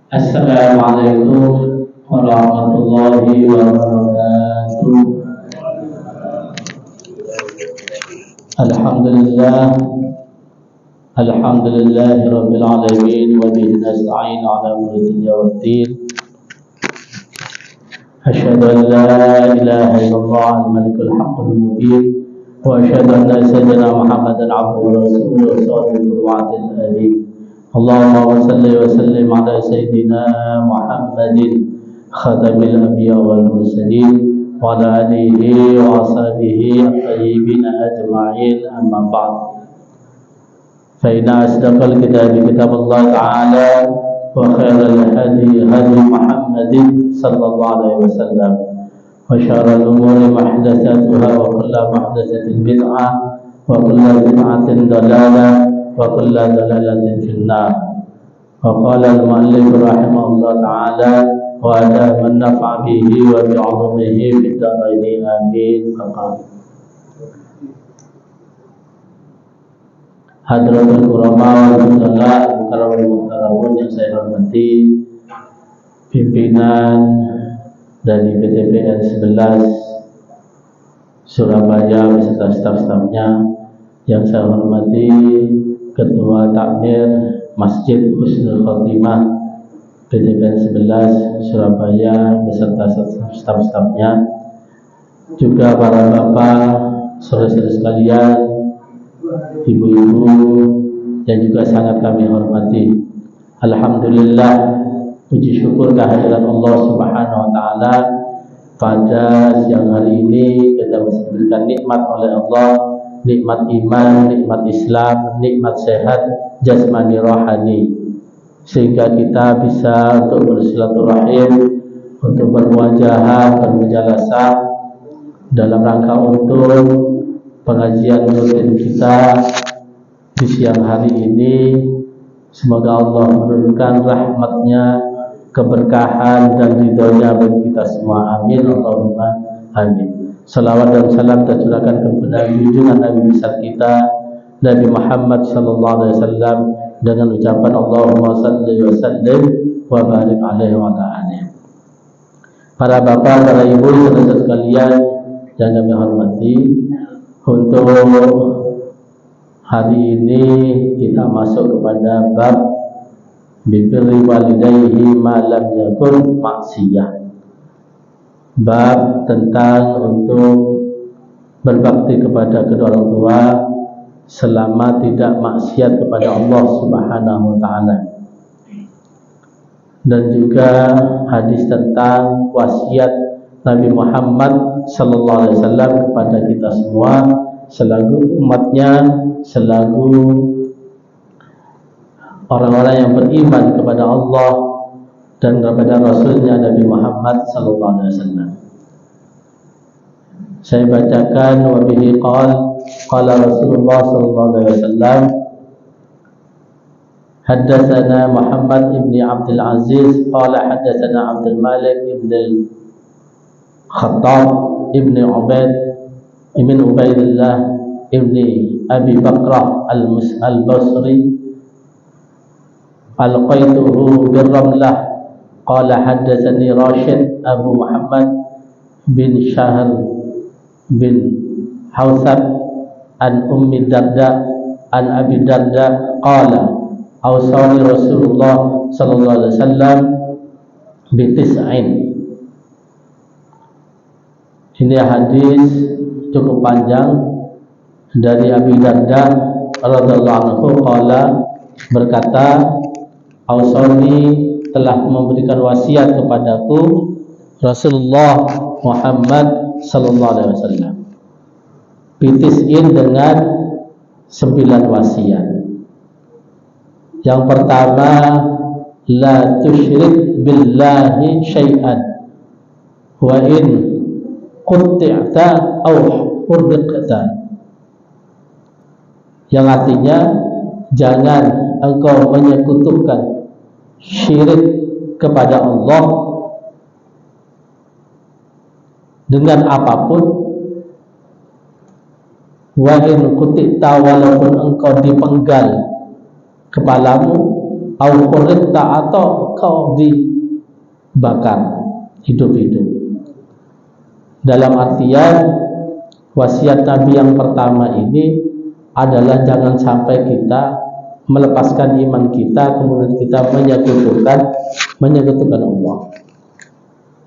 Assalamualaikum warahmatullahi wabarakatuh. Alhamdulillah, alhamdulillahi rabbil alamin, wa bihi nasta'in ala umuri dunya waddin. Asyhadu an la ilaha illallah al-malikul haqqul mubin, wa asyhadu anna sayyidina Muhammadan abduhu wa rasuluhu shadiqul wa'dil amin. Allahumma salli wa sallim ala sayyidina Muhammadin khatamil anbiya wal mursalin wa ala alihi wa ashabihi at-tayyibin ajma'in, amma ba'd. Fa inna asdaqal kitabi kitabullah ta'ala wa khairal hadi hadi Muhammadin sallallahu alaihi wasallam wa syarrul umuri muhdatsatuha wa kullu muhdatsatin bid'ah wa kullu bid'atin dalalah wa kullu dalalatin finnar. Wa qala al-mu'allif rahimahullah ta'ala wa ada man nafa'a bihi wa bi'ulumihi fid dharain amin. Maqam Hadratul Ulama wal Fudala al muhtaramun yang saya hormati, pimpinan dari PTPN 11 Surabaya beserta staf-stafnya, yang saya hormati Ketua Takmir Masjid Husnul Khotimah PTPN 11 Surabaya beserta staf-stafnya, juga para bapak, saudara-saudara sekalian, ibu-ibu yang juga sangat kami hormati. Alhamdulillah, puji syukur kehadirat Allah Subhanahu wa taala pada siang hari ini kita masih diberikan nikmat oleh Allah, nikmat iman, nikmat Islam, nikmat sehat jasmani rohani, sehingga kita bisa untuk bersilaturahim, untuk bermuajahah, bermujalasah dalam rangka untuk pengajian rutin kita di siang hari ini. Semoga Allah menurunkan rahmatnya, keberkahan dan ridhonya bagi kita semua. Amin Allahumma amin. Salawat dan salam tercurahkan kepada junjungan Nabi besar kita Nabi Muhammad sallallahu alaihi wasallam dengan ucapan Allahumma salli wa sallim wa barik alaihi wa alihi. Para bapak, para ibu, saudara sekalian yang kami hormati, untuk hari ini kita masuk kepada bab birri walidayhi ma lam yakun maksiyah. Bab tentang untuk berbakti kepada kedua orang tua selama tidak maksiat kepada Allah Subhanahu wa taala. Dan juga hadis tentang wasiat Nabi Muhammad sallallahu alaihi wasallam kepada kita semua selaku umatnya, selaku orang-orang yang beriman kepada Allah dan kepada Rasulnya Nabi Muhammad sallallahu alaihi wasallam. Saya bacakan wa bihi qala Rasulullah sallallahu alaihi wasallam, haddatsana Muhammad ibn Abdul Aziz qala haddatsana Abdul Malik ibn Khattab ibn Ubaidillah ibn Abi Bakrah al-Basri alqaituhu birramlah qala haddatsani Rashid Abu Muhammad bin Shahr bin Hawsab an Ummi Darda an Abi Darda qala awsani Rasulullah sallallahu alaihi wasallam bitis'in. Ini hadis cukup panjang dari Abi Darda radhiyallahu anhu qala, berkata, Ausani telah memberikan wasiat kepadaku Rasulullah Muhammad sallallahu alaihi wasallam bitis'in dengan 9 wasiat. Yang pertama, la tusyrik billahi syai'an wa in qutti'ta aw hurriqta, yang artinya jangan engkau menyekutukan syirik kepada Allah dengan apapun, wa in qutti'ta, walaupun engkau dipenggal kepalamu, au qurita, atau kau dibakar hidup-hidup. Dalam artian wasiat Nabi yang pertama ini adalah jangan sampai kita melepaskan iman kita, kemudian kita menyekutukan Allah.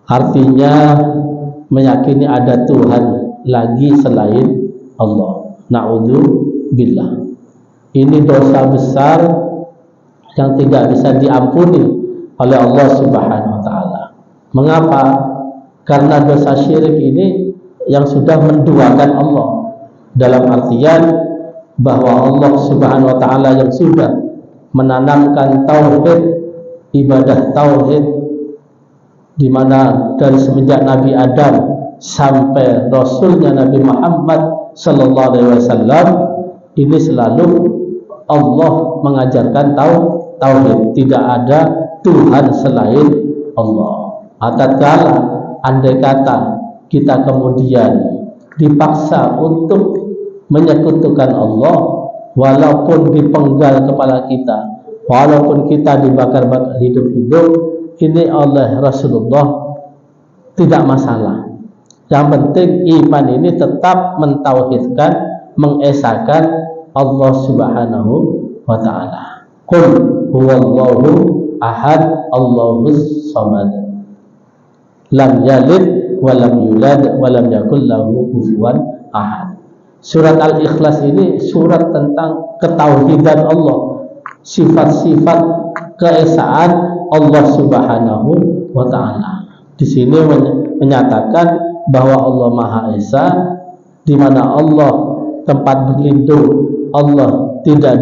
Artinya meyakini ada Tuhan lagi selain Allah. Na'udzubillah. Ini dosa besar yang tidak bisa diampuni oleh Allah Subhanahu wa taala. Mengapa? Karena dosa syirik ini yang sudah menduakan Allah, dalam artian bahwa Allah Subhanahu wa taala yang sudah menanamkan tauhid, ibadah tauhid, di mana dari semenjak Nabi Adam sampai Rasulnya Nabi Muhammad sallallahu alaihi wasallam, ini selalu Allah mengajarkan tauhid, tidak ada Tuhan selain Allah. Tatkala andai kata kita kemudian dipaksa untuk menyekutukan Allah, walaupun dipenggal kepala kita, walaupun kita dibakar-bakar hidup-hidup, ini oleh Rasulullah tidak masalah. Yang penting iman ini tetap mentauhidkan, mengesahkan Allah Subhanahu wa ta'ala. Qul huwallahu ahad, Allahus samad, lam yalid wa lam yulad wa lam yakul lahu kufuwan ahad. Surat Al-Ikhlas ini surat tentang ketauhidan Allah, sifat-sifat keesaan Allah Subhanahu wa ta'ala. Di sini menyatakan bahwa Allah Maha Esa, di mana Allah tempat berlindung, Allah tidak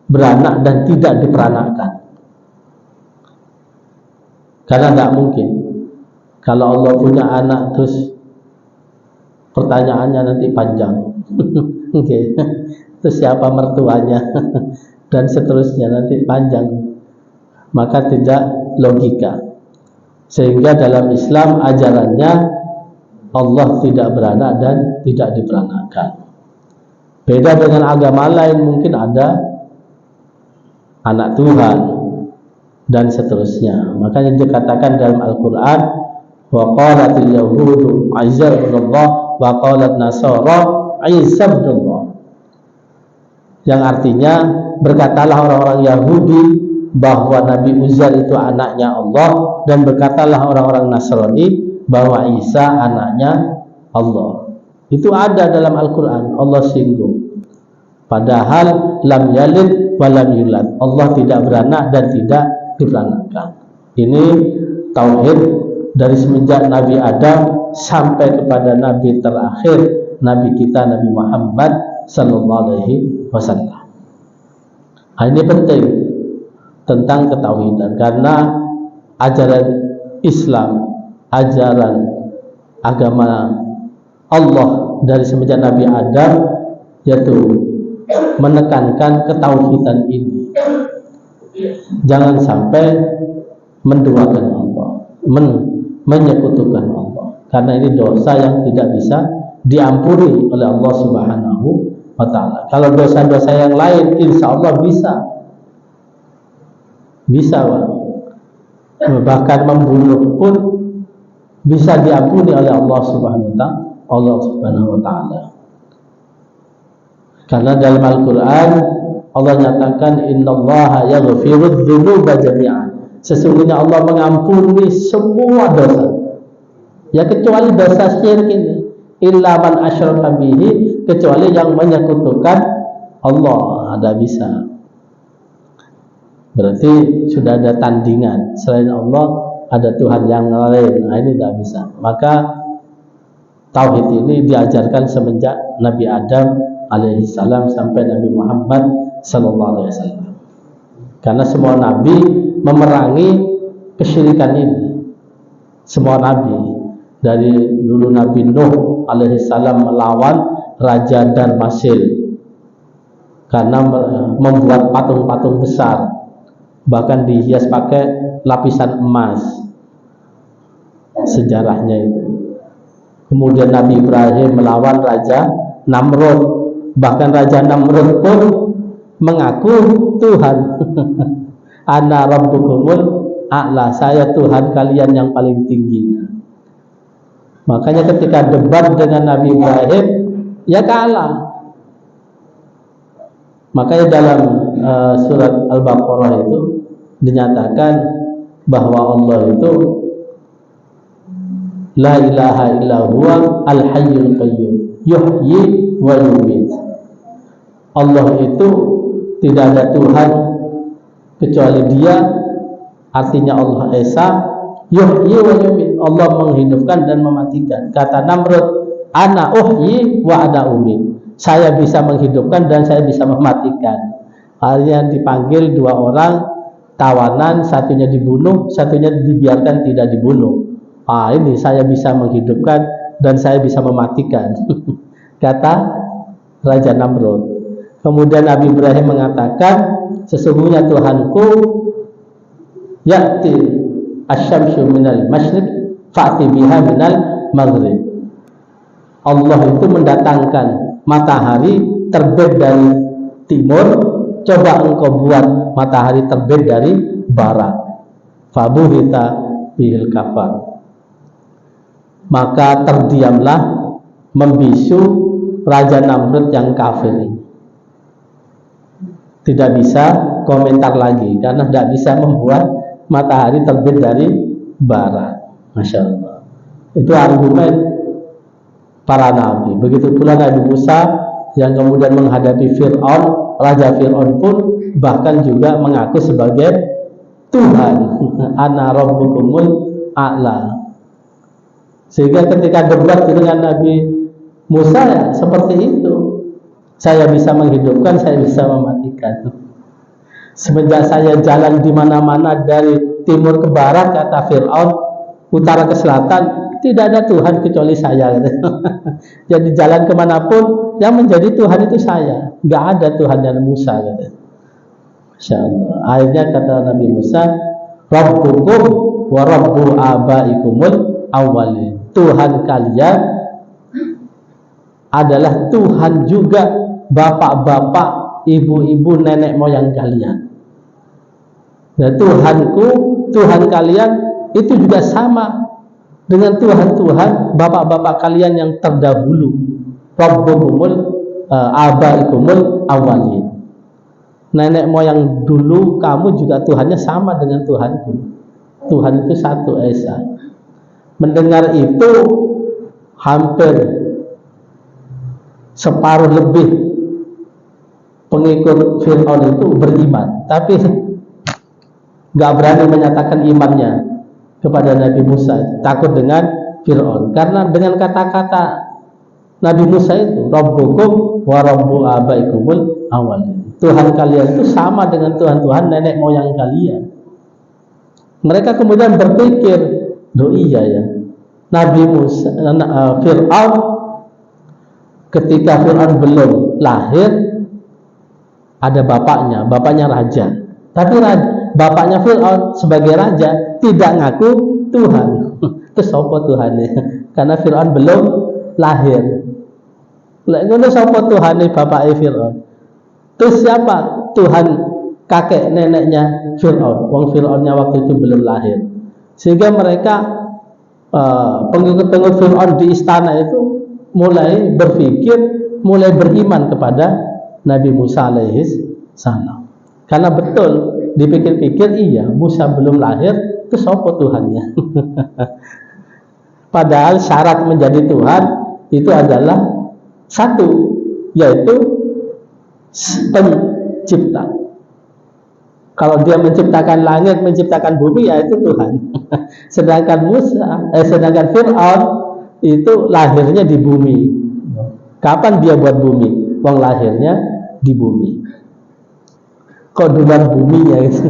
beranak dan tidak diperanakkan. Karena tidak mungkin kalau Allah punya anak terus pertanyaannya nanti panjang. Okay. Terus siapa mertuanya dan seterusnya nanti panjang, maka tidak logika. Sehingga dalam Islam ajarannya Allah tidak beranak dan tidak diperanakkan. Beda dengan agama lain, mungkin ada anak Tuhan dan seterusnya. Makanya dikatakan dalam Al-Quran, wa qalatil yahudu Isa ibn Allah wa qalat nasara Isa ibn Allah, yang artinya berkatalah orang-orang Yahudi bahwa Nabi Uzair itu anaknya Allah, dan berkatalah orang-orang Nasrani bahwa Isa anaknya Allah. Itu ada dalam Al-Quran, Allah singgung. Padahal lam yalid wa lam yulad, Allah tidak beranak dan tidak diperanakkan. Ini tauhid dari semenjak Nabi Adam sampai kepada Nabi terakhir, Nabi kita Nabi Muhammad sallallahu alaihi wasallam. Ini penting tentang ketauhidan, karena ajaran Islam, ajaran agama Allah dari semenjak Nabi Adam, yaitu menekankan ketauhidan ini. Jangan sampai menduakan Allah, menyekutukan Allah, karena ini dosa yang tidak bisa diampuni oleh Allah Subhanahu wa ta'ala. Kalau dosa-dosa yang lain insya Allah bisa bahkan membunuh pun bisa diampuni oleh Allah Subhanahu wa ta'ala. Karena dalam Al-Quran Allah nyatakan innallaha yaghfirudz dzunuba jami'an, sesungguhnya Allah mengampuni semua dosa, ya kecuali dosa syirik ini, illa man asyraka bihi, kecuali yang menyekutukan Allah. Ada bisa, berarti sudah ada tandingan selain Allah, ada Tuhan yang lain. Nah, ini tidak bisa. Maka tauhid ini diajarkan semenjak Nabi Adam alaihissalam sampai Nabi Muhammad sallallahu alaihi wasallam. Karena semua nabi memerangi kesyirikan ini. Semua nabi, dari dulu Nabi Nuh alaihissalam melawan Raja Darmasil karena membuat patung-patung besar, bahkan dihias pakai lapisan emas, sejarahnya itu. Kemudian Nabi Ibrahim melawan Raja Namrud, bahkan Raja Namrud pun mengaku Tuhan. Ana rabbukumul a'la, saya Tuhan kalian yang paling tinggi. Makanya ketika debat dengan Nabi Ibrahim, ya kalah. Makanya dalam surat Al-Baqarah itu dinyatakan bahwa Allah itu la ilaha illa huwa al-hayyul qayyum yuhyi wa yumiit. Allah itu tidak ada Tuhan kecuali Dia, artinya Allah Esa. Yuhyi wa yumiit, Allah menghidupkan dan mematikan. Kata Namrud, ana uhyi wa ana umiit, saya bisa menghidupkan dan saya bisa mematikan. Akhirnya dipanggil dua orang tawanan, satunya dibunuh, satunya dibiarkan tidak dibunuh. Ini saya bisa menghidupkan dan saya bisa mematikan. Kata Raja Namrud. Kemudian Nabi Ibrahim mengatakan, sesungguhnya Tuhanku ya'ti asyamsu minal masyriq fa'ti biha minal maghrib. Allah itu mendatangkan matahari terbit dari timur, coba engkau buat matahari terbit dari barat. Fabuhita bihil kafar, maka terdiamlah, membisu Raja Namrud yang kafir ini. Tidak bisa komentar lagi karena tidak bisa membuat matahari terbit dari barat. Masya Allah. Itu argumen para nabi. Begitu pula Nabi Musa yang kemudian menghadapi Fir'aun. Raja Fir'aun pun bahkan juga mengaku sebagai Tuhan. Ana rabbukumul a'la. Sehingga ketika debat dengan Nabi Musa ya seperti itu. Saya bisa menghidupkan, saya bisa mematikan. Semenjak saya jalan di mana-mana dari timur ke barat, kata Fir'aun, utara ke selatan, tidak ada Tuhan kecuali saya. Jadi jalan kemanapun, yang menjadi Tuhan itu saya. Nggak ada Tuhan yang Musa. Masya Allah. Akhirnya kata Nabi Musa, Rabbukum wa Rabbu abaikumul awwalin. Tuhan kalian adalah Tuhan juga bapak-bapak, ibu-ibu, nenek moyang kalian. Dan Tuhanku, Tuhan kalian itu juga sama dengan Tuhan-Tuhan bapak-bapak kalian yang terdahulu. Rabbukumul abaikumul awwalin. Nenek moyang dulu kamu juga Tuhannya sama dengan Tuhanku. Tuhan itu satu Esa. Mendengar itu hampir separuh lebih pengikut Fir'aun itu beriman, tapi nggak berani menyatakan imannya kepada Nabi Musa, takut dengan Fir'aun. Karena dengan kata-kata Nabi Musa itu, Rabbukum wa Rabbu abaikumul awwalin, Tuhan kalian itu sama dengan Tuhan-Tuhan nenek moyang kalian. Mereka kemudian berpikir, iya ya, Nabi Musa, Fir'aun ketika Fir'aun belum lahir ada bapaknya raja. Tapi bapaknya Fir'aun sebagai raja tidak ngaku Tuhan. Itu siapa Tuhannya? Karena Fir'aun belum lahir. Lalu siapa Tuhannya bapaknya Fir'aun? Terus siapa Tuhan kakek neneknya Fir'aun? Wong Fir'aunnya waktu itu belum lahir. Sehingga mereka pengikut-pengikut Fir'aun di istana itu mulai berpikir, mulai beriman kepada Nabi Musa alaihis salam. Karena betul dipikir-pikir, iya Musa belum lahir, itu siapa Tuhannya? Padahal syarat menjadi Tuhan itu adalah satu, yaitu pencipta. Kalau dia menciptakan langit, menciptakan bumi, ya itu Tuhan. Sedangkan Fir'aun itu lahirnya di bumi. Kapan dia buat bumi? Wong lahirnya di bumi. Kok duluan buminya itu?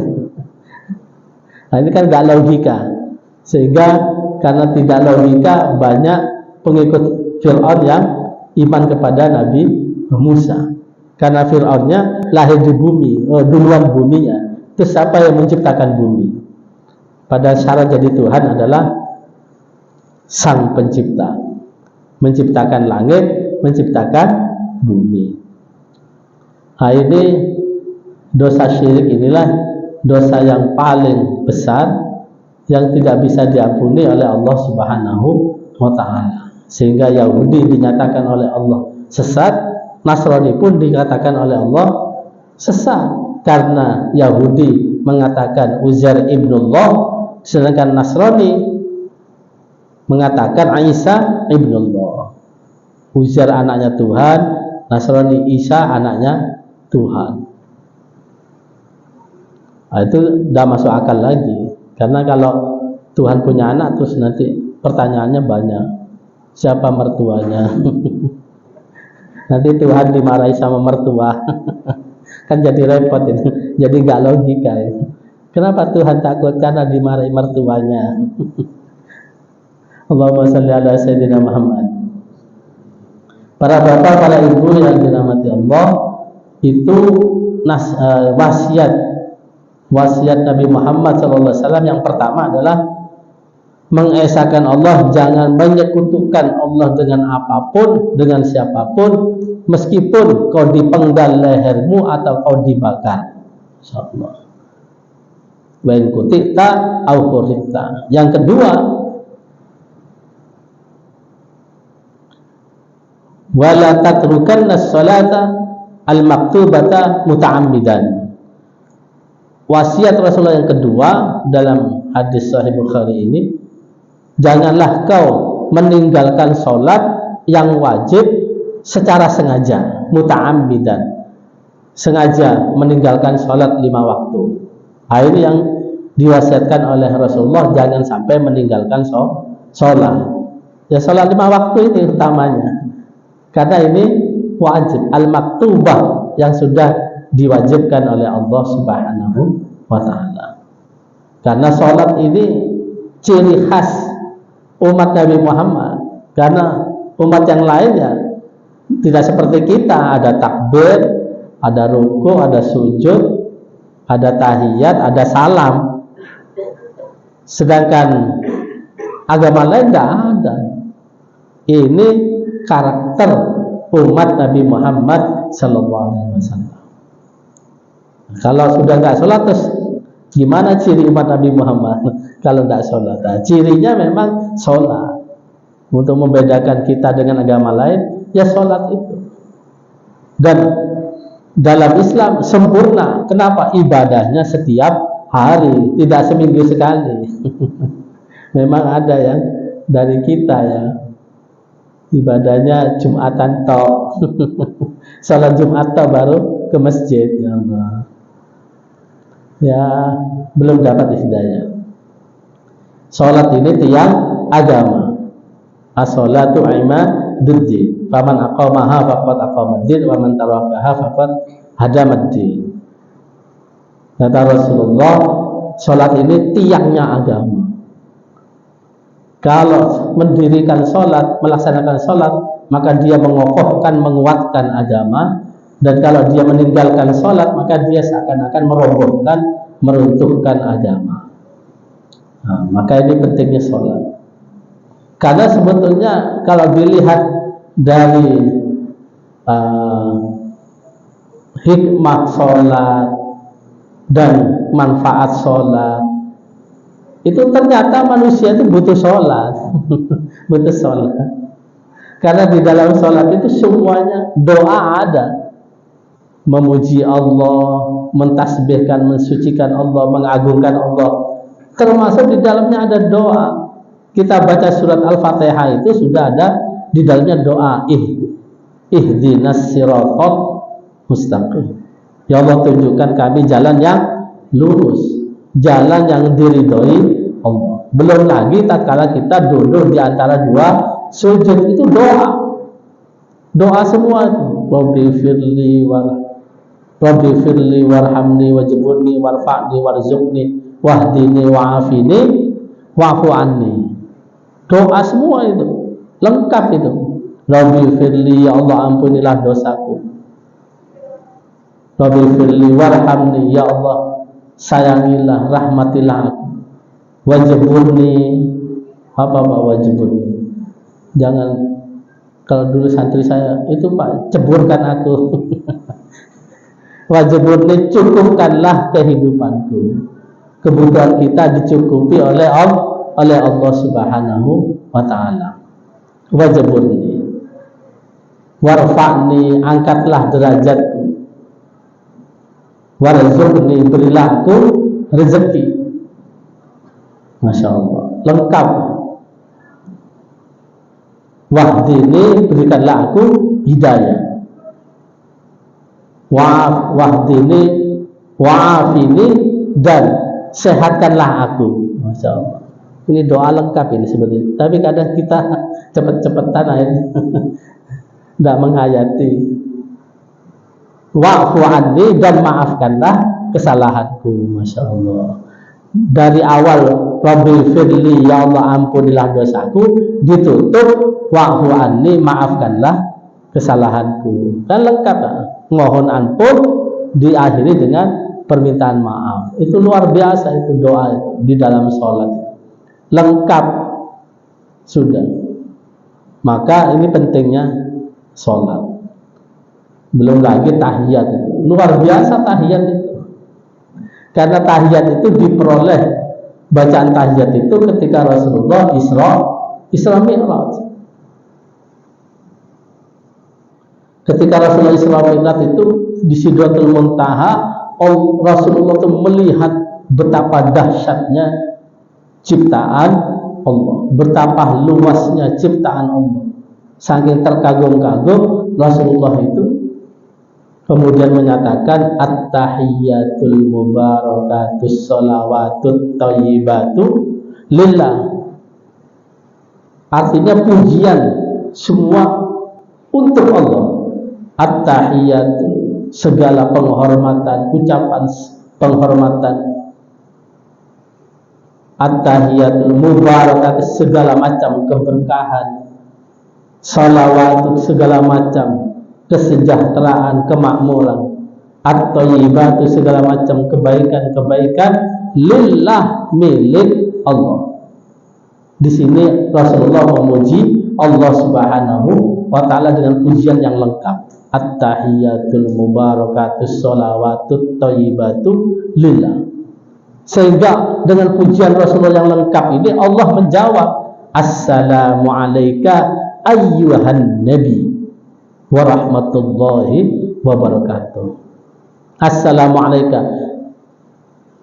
Nah, ini kan gak logika. Sehingga karena tidak logika, banyak pengikut Fir'aun yang iman kepada Nabi Musa. Karena Fir'aunnya lahir di bumi, duluan buminya. Terus siapa yang menciptakan bumi? Pada syarat jadi Tuhan adalah Sang Pencipta, menciptakan langit, menciptakan bumi. Nah, ini dosa syirik inilah dosa yang paling besar yang tidak bisa diampuni oleh Allah Subhanahu wa ta'ala. Sehingga Yahudi dinyatakan oleh Allah sesat, Nasrani pun dikatakan oleh Allah sesat, karena Yahudi mengatakan Uzair ibnullah, sedangkan Nasrani mengatakan Isa ibnullah. Uzair anaknya Tuhan, Nasrani Isa anaknya Tuhan. Nah, itu udah masuk akal lagi, karena kalau Tuhan punya anak terus nanti pertanyaannya banyak, siapa mertuanya? Nanti Tuhan dimarahi sama mertua. Kan jadi repot ini, jadi nggak logika ini. Kenapa Tuhan takut? Karena dimarahi mertuanya. Allahumma shalli ala sayyidina Muhammad. Para bapak, para ibu yang dirahmati Allah, itu wasiat Nabi Muhammad SAW yang pertama adalah mengesahkan Allah, jangan menyekutukan Allah dengan apapun, dengan siapapun, meskipun kau dipenggal lehermu atau kau dibakar. Insyaallah. Wa in kutita au kurita. Yang kedua, wala tatrukanna as-salata al-maktubata muta'ammidan. Wasiat Rasulullah yang kedua dalam hadis Sahih Bukhari ini, janganlah kau meninggalkan sholat yang wajib secara sengaja, muta'ammidan, sengaja meninggalkan sholat 5 waktu. Nah, ini yang diwasiatkan oleh Rasulullah, jangan sampai meninggalkan sholat. Ya, sholat 5 waktu itu utamanya, karena ini wajib, al-maktubah, yang sudah diwajibkan oleh Allah Subhanahu wa ta'ala. Karena sholat ini ciri khas umat Nabi Muhammad, karena umat yang lainnya tidak seperti kita, ada takbir, ada ruku, ada sujud, ada tahiyat, ada salam. Sedangkan agama lain tidak ada. Ini karakter umat Nabi Muhammad sallallahu alaihi wasallam. Kalau sudah nggak sholat, terus gimana ciri umat Nabi Muhammad? Kalau nggak sholat, nah, cirinya memang sholat. Untuk membedakan kita dengan agama lain, ya sholat itu. Dan dalam Islam sempurna. Kenapa? Ibadahnya setiap hari, tidak seminggu sekali. Memang ada yang dari kita ya, ibadahnya Jumatan tok. Sholat Jumat tok baru ke masjid. Ya Allah. Ya, belum dapat hidayah. Sholat ini tiang agama. As-sholatu imaduddin. Faman aqamaha faqad aqamaddin wa man tarakaha faqad hadamaddin. Kata Rasulullah, sholat ini tiangnya agama. Kalau mendirikan sholat, melaksanakan sholat, maka dia mengokohkan, menguatkan agama. Dan kalau dia meninggalkan sholat, maka dia seakan-akan merobohkan, meruntuhkan agama. Nah, maka ini pentingnya sholat. Karena sebetulnya kalau dilihat dari hikmah sholat dan manfaat sholat, itu ternyata manusia itu butuh sholat. Butuh sholat. Karena di dalam sholat itu semuanya doa ada. Memuji Allah, mentasbihkan, mensucikan Allah, mengagungkan Allah. Termasuk di dalamnya ada doa. Kita baca surat Al-Fatihah itu sudah ada di dalamnya doa, ihdinas siratal mustaqim. Ya Allah, tunjukkan kami jalan yang lurus, jalan yang diridhoi Allah. Belum lagi tatkala kita duduk di antara dua sujud, itu doa. Doa semua itu. Rabbi firli warhamni wajburni warfa'ni warzuqni wahdini wa'afini wa'fu anni. Doa semua itu lengkap itu. Rabbi firli, ya Allah ampunilah dosaku. Rabbi firli warhamni, ya Allah sayangilah, rahmatilah aku. Wajburni, apa wajburni? Jangan, kalau dulu santri saya itu Pak, ceburkan aku. Wajibun, cukupkanlah kehidupanku. Kebutuhan kita dicukupi oleh Allah Subhanahu wa ta'ala. Wajibun, warfa'ni, angkatlah derajatku. Warzuqni, berilah aku rezeki. Masya Allah, lengkap. Wahdini, berikanlah aku hidayah. Wahdini, wa'afini, dan sehatkanlah aku. Masya Allah, ini doa lengkap ini sebetulnya. Tapi kadang kita cepet-cepetan akhirnya tidak menghayati. Wa'fu anni, dan maafkanlah kesalahanku. Masya Allah. Dari awal Rabbil firli, ya Allah ampunilah dosaku, ditutup wa'fu anni, maafkanlah kesalahanku. Kan lengkap, mohon ampun diakhiri dengan permintaan maaf. Itu luar biasa, itu doa di dalam sholat, lengkap sudah. Maka ini pentingnya sholat. Belum lagi tahiyat, itu luar biasa tahiyat itu. Karena tahiyat itu diperoleh, bacaan tahiyat itu ketika Rasulullah Isra Mi'raj. Ketika Rasulullah Isra Mi'raj itu di Sidratul Muntaha, Rasulullah itu melihat betapa dahsyatnya ciptaan Allah, betapa luasnya ciptaan Allah. Saking terkagum-kagum Rasulullah itu kemudian menyatakan at-tahiyyatul mubarakatus sholawatut thayyibatu lillah. Artinya pujian semua untuk Allah. At-tahiyyatu, segala penghormatan, ucapan penghormatan. At-tahiyyatul mubarakat, segala macam keberkahan. Sholawatut, segala macam kesejahteraan, kemakmuran. At-thayyibatu, segala macam kebaikan-kebaikan. Lillah, milik Allah. Di sini Rasulullah memuji Allah Subhanahu wa ta'ala dengan pujian yang lengkap. At-tahiyyatul mubarakatus sholawatut thayyibatu lillah. Sehingga dengan pujian Rasulullah yang lengkap ini Allah menjawab, assalamu alayka ayyuhan nabi wa rahmatullahi wa barakatuh. Assalamu alayka,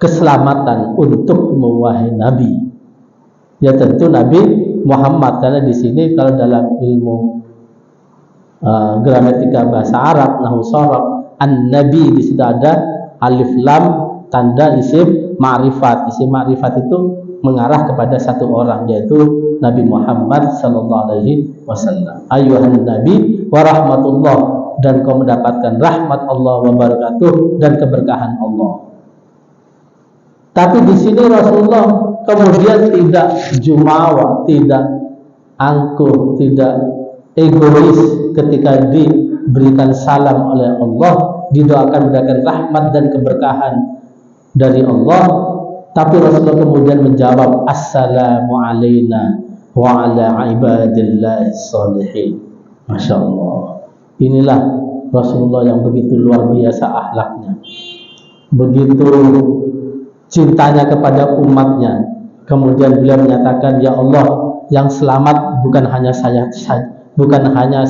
keselamatan untukmu wahai Nabi. Ya tentu Nabi Muhammad, karena di sini kalau dalam ilmu gramatika bahasa Arab, nahwu sharaf, an-nabi di situ ada alif lam tanda isim ma'rifat. Isim ma'rifat itu mengarah kepada satu orang, yaitu Nabi Muhammad sallallahu alaihi wasallam. Ayyuhan nabi wa rahmatullah, dan kau mendapatkan rahmat Allah wa barakatuh, dan keberkahan Allah. Tapi di sini Rasulullah kemudian tidak jumawa, tidak angkuh, tidak egois ketika diberikan salam oleh Allah, didoakan mendapatkan rahmat dan keberkahan dari Allah. Tapi Rasulullah kemudian menjawab, assalamu alaina wa ala ibadillahi sholihin. Masya Allah. Inilah Rasulullah yang begitu luar biasa akhlaknya, begitu cintanya kepada umatnya. Kemudian beliau menyatakan, ya Allah, yang selamat bukan hanya saya bukan hanya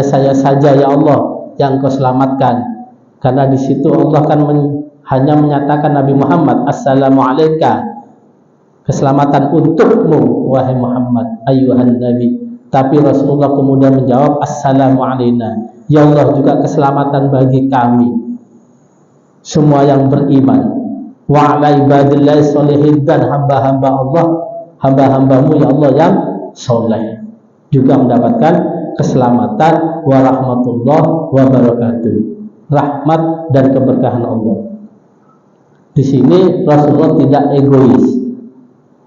saya saja, ya Allah, yang kau selamatkan. Karena di situ Allah kan hanya menyatakan Nabi Muhammad, assalamu alayka, keselamatan untukmu wahai Muhammad ayyuhan nabi. Tapi Rasulullah kemudian menjawab, assalamu alayna, ya Allah, juga keselamatan bagi kami semua yang beriman. Wa ala ibadillahi sholihin, dan hamba-hamba Allah, hamba-hambamu ya Allah yang soleh, juga mendapatkan keselamatan. Wa rahmatullah wa barakatuh, rahmat dan keberkahan Allah. Di sini Rasulullah tidak egois.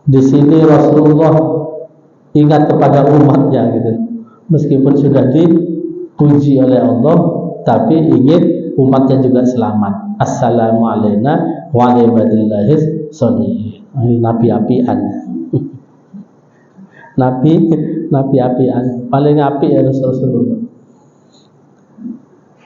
Di sini Rasulullah ingat kepada umatnya gitu. Meskipun sudah dipuji oleh Allah, tapi ingin umatnya juga selamat. Assalamu alayna wa ala ibadillahi sholihin. Nabi apian. Nabi apian, paling api ya Rasulullah.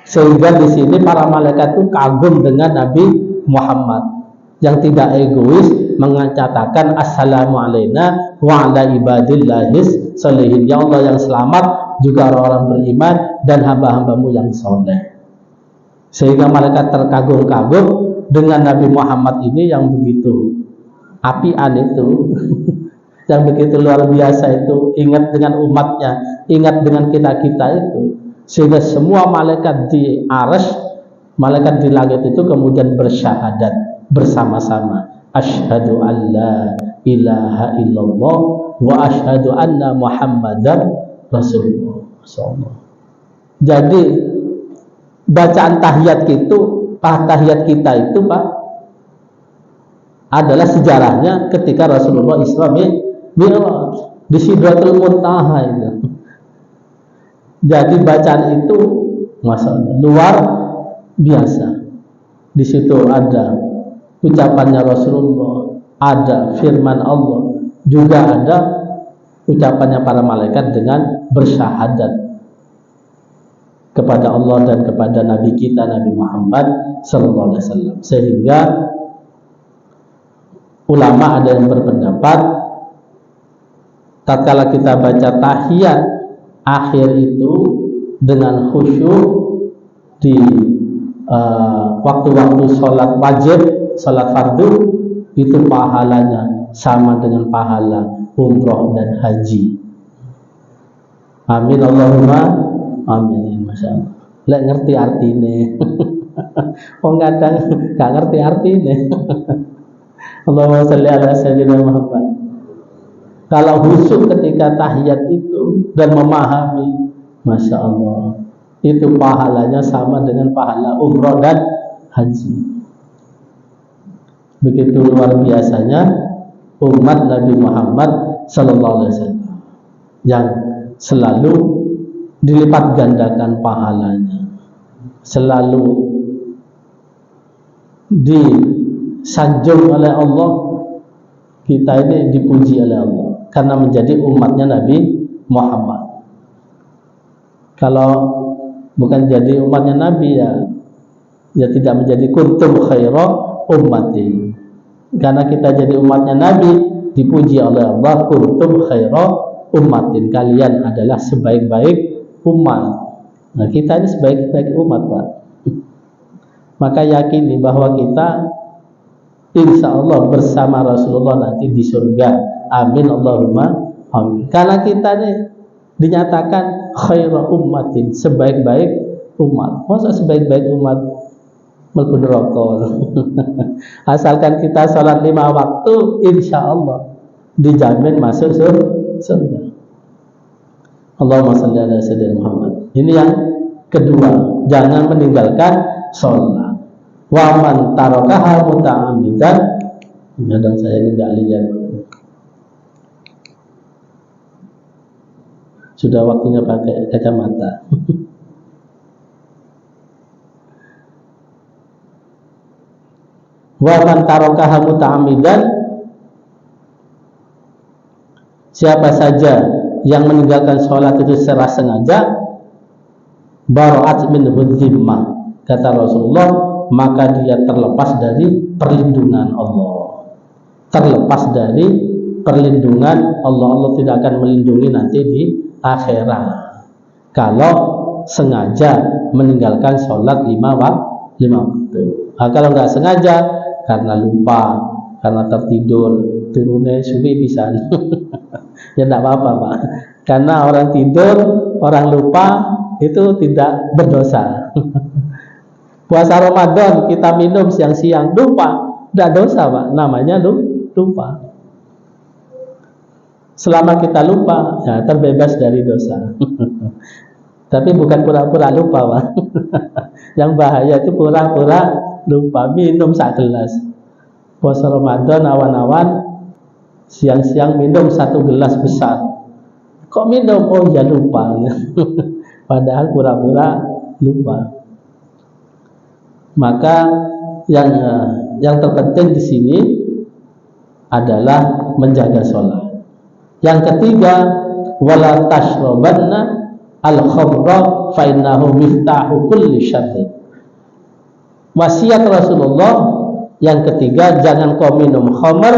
Sehingga di sini para malaikat itu kagum dengan Nabi Muhammad yang tidak egois, mengatakan assalamu alaina wa ala ibadillahis sholihin. Ya Allah yang selamat juga orang-orang beriman dan hamba-hambamu yang soleh. Sehingga malaikat terkagum-kagum dengan Nabi Muhammad ini yang begitu apian itu yang begitu luar biasa itu, ingat dengan umatnya, ingat dengan kita-kita itu, sehingga semua malaikat di arsy, malaikat di langit itu kemudian bersyahadat bersama-sama, asyhadu alla ilaha illallah wa asyhadu anna muhammadar rasulullah. Jadi bacaan tahiyat kita itu Pak adalah sejarahnya ketika Rasulullah Isra Mi'raj di Sidratul Muntaha itu. Jadi bacaan itu masalah luar biasa. Di situ ada ucapannya Rasulullah, ada firman Allah, juga ada ucapannya para malaikat dengan bersyahadat kepada Allah dan kepada Nabi kita Nabi Muhammad sallallahu alaihi wasallam. Sehingga ulama ada yang berpendapat tatkala kita baca tahiyat akhir itu dengan khusyuk di waktu-waktu sholat wajib, sholat fardu, itu pahalanya sama dengan pahala umroh dan haji. Amin Allahumma amin. Masya Allah. Lek ngerti artinya. Oh kadang gak ngerti artinya. Allahumma sholli ala sayyidina Muhammad. Kalau khusyuk ketika tahiyat itu dan memahami, Masya Allah, itu pahalanya sama dengan pahala umroh dan haji. Begitu luar biasanya umat Nabi Muhammad sallallahu alaihi wasallam yang selalu dilipat gandakan pahalanya, selalu disanjung oleh Allah. Kita ini dipuji oleh Allah karena menjadi umatnya Nabi Muhammad. Kalau bukan jadi umatnya Nabi ya tidak menjadi kuntum khaira ummati. Karena kita jadi umatnya Nabi, dipuji oleh Allah, kuntum khaira ummatin, kalian adalah sebaik-baik umat. Nah kita ini sebaik-baik umat Pak. Maka yakini bahwa kita insya Allah bersama Rasulullah nanti di surga. Amin Allahumma amin. Karena kita ini dinyatakan khairu ummatin, sebaik-baik umat. Masa sebaik-baik umat mlebu neraka? Asalkan kita sholat 5 waktu, insya Allah dijamin masuk surga. Allahumma sholli ala sayyidina Muhammad. Ini yang kedua, jangan meninggalkan sholat. Wa man tarakaha muta'ammidan. Kadang saya ini enggak lihat. Sudah waktunya pakai kacamata. Wa man tarakaha muta'ammidan, siapa saja yang meninggalkan sholat itu secara sengaja, bara'at minhu dhimmah, kata Rasulullah, maka dia terlepas dari perlindungan Allah. Terlepas dari perlindungan Allah. Allah tidak akan melindungi nanti di akhirat kalau sengaja meninggalkan sholat 5 waktu. Nah, kalau nggak sengaja karena lupa, karena tertidur, turunnya suwi bisa. Ya enggak apa-apa Pak. Karena orang tidur, orang lupa itu tidak berdosa. Puasa Ramadan kita minum siang-siang, lupa, tidak dosa Pak. Namanya lupa. Selama kita lupa, ya terbebas dari dosa. Tapi bukan pura-pura lupa Pak. Yang bahaya itu pura-pura lupa, minum 1 gelas. Puasa Ramadan awan-awan, siang-siang minum 1 gelas besar. Kok minum? Oh ya lupa. Padahal pura-pura lupa. Maka yang terpenting di sini adalah menjaga sholat. Yang ketiga, wala tashrabanna al-khamra fa innahu miftahu kulli syarrin. Wasiat Rasulullah yang ketiga, jangan kau minum khamr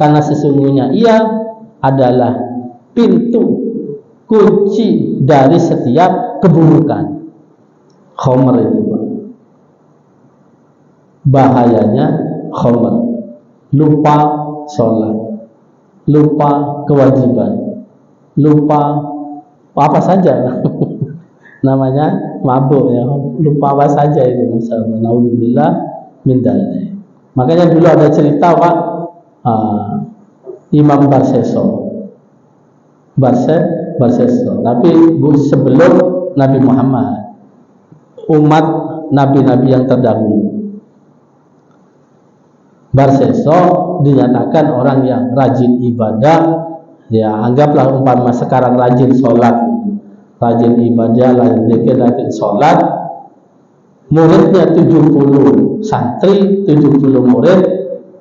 karena sesungguhnya ia adalah pintu kunci dari setiap keburukan. Khamr itu bahayanya khamr. Lupa sholat, lupa kewajiban, lupa apa saja namanya mabuk ya, lupa apa saja itu, masyaallah. Naudzubillah min dzalik. Makanya dulu ada cerita Pak, Imam Barseso, tapi sebelum Nabi Muhammad, umat nabi-nabi yang terdahulu. Barseso dinyatakan orang yang rajin ibadah, ya anggaplah umpama sekarang rajin sholat, rajin ibadah, rajin zikir, rajin sholat. Muridnya 70 santri, 70 murid,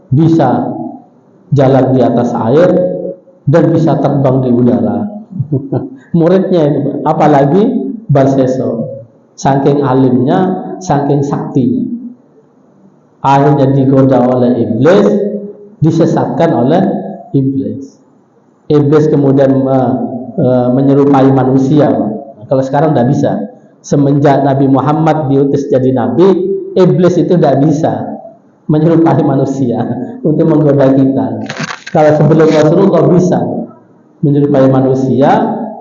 bisa jalan di atas air dan bisa terbang di udara. Muridnya itu, apalagi Barseso, saking alimnya, saking saktinya. Akhirnya digoda oleh iblis, disesatkan oleh iblis. Iblis kemudian menyerupai manusia. Kalau sekarang tidak bisa. Semenjak Nabi Muhammad diutus jadi nabi, iblis itu tidak bisa menyerupai manusia untuk menggoda kita. Kalau sebelum Rasulullah bisa menyerupai manusia,